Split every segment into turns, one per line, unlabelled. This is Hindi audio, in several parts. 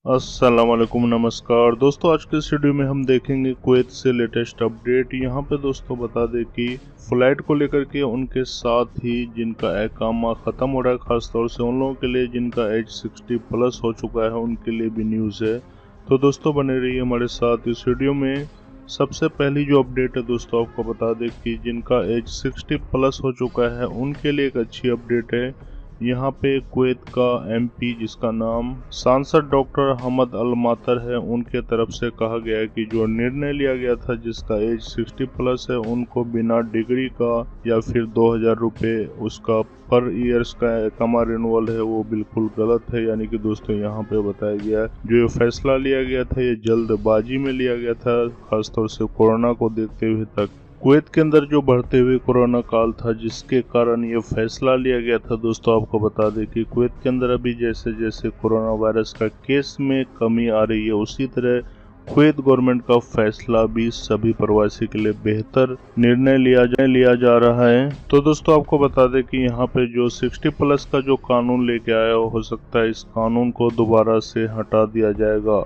अस्सलाम वालेकुम, नमस्कार दोस्तों। आज के इस वीडियो में हम देखेंगे कुवैत से लेटेस्ट अपडेट। यहाँ पे दोस्तों बता दें कि फ़्लाइट को लेकर के उनके साथ ही जिनका इकामा ख़त्म हो रहा है, ख़ासतौर से उन लोगों के लिए जिनका एज 60 प्लस हो चुका है, उनके लिए भी न्यूज़ है। तो दोस्तों बने रहिए हमारे साथ इस वीडियो में। सबसे पहली जो अपडेट है दोस्तों, आपको बता दें कि जिनका एज 60 प्लस हो चुका है उनके लिए एक अच्छी अपडेट है। यहाँ पे कुवैत का एमपी, जिसका नाम सांसद डॉक्टर हमद अल मातर है, उनके तरफ से कहा गया है कि जो निर्णय लिया गया था जिसका एज 60 प्लस है उनको बिना डिग्री का या फिर 2000 रुपये उसका पर ईयर्स का इकामा रिन्यूअल है, वो बिल्कुल गलत है। यानी कि दोस्तों यहाँ पे बताया गया है जो ये फैसला लिया गया था ये जल्दबाजी में लिया गया था, खासतौर से कोरोना को देखते हुए। तक कुवैत के अंदर जो बढ़ते हुए कोरोना काल था जिसके कारण ये फैसला लिया गया था। दोस्तों आपको बता दें कि कुवैत के अंदर अभी जैसे जैसे कोरोना वायरस का केस में कमी आ रही है, उसी तरह कुवैत गवर्नमेंट का फैसला भी सभी प्रवासी के लिए बेहतर निर्णय लिया जा रहा है। तो दोस्तों आपको बता दें कि यहाँ पे जो 60 प्लस का जो कानून लेके आया हो सकता है इस कानून को दोबारा से हटा दिया जाएगा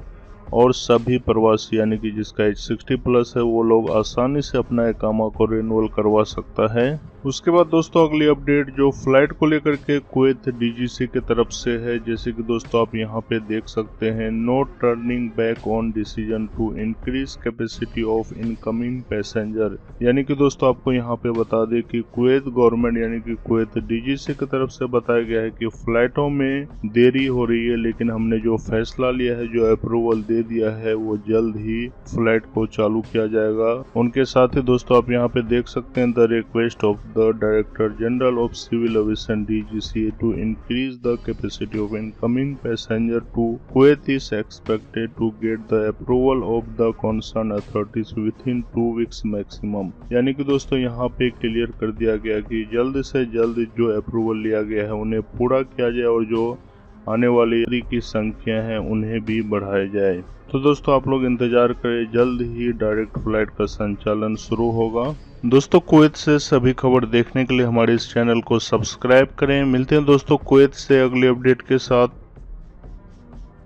और सभी प्रवासी यानी कि जिसका एज 60 प्लस है वो लोग आसानी से अपना इकामा को रिन्यूअल करवा सकता है। उसके बाद दोस्तों अगली अपडेट जो फ्लाइट को लेकर के कुवैत डीजीसी की तरफ से है, जैसे कि दोस्तों आप यहाँ पे देख सकते हैं, no turning back on decision to increase capacity of incoming passenger. यानी कि दोस्तों आपको यहाँ पे बता दें कि कुवैत गवर्नमेंट यानी कि कुवैत डीजीसी की तरफ से बताया गया है कि फ्लाइटों में देरी हो रही है, लेकिन हमने जो फैसला लिया है, जो अप्रूवल दे दिया है, वो जल्द ही फ्लाइट को चालू किया जाएगा। उनके साथ ही दोस्तों आप यहाँ पे देख सकते हैं, the request of the Director General of Civil Aviation (DGCA) to increase the capacity of incoming passenger to Kuwait is expected to get the approval of the concerned authorities within 2 weeks maximum। यानी कि दोस्तों यहाँ पे क्लियर कर दिया गया कि जल्द से जल्द जो अप्रूवल लिया गया है उन्हें पूरा किया जाए और जो आने वाली यात्री की संख्या है उन्हें भी बढ़ाया जाए। तो दोस्तों आप लोग इंतजार करें, जल्द ही डायरेक्ट फ्लाइट का संचालन शुरू होगा। दोस्तों कुवैत से सभी खबर देखने के लिए हमारे इस चैनल को सब्सक्राइब करें। मिलते हैं दोस्तों कुवैत से अगली अपडेट के साथ।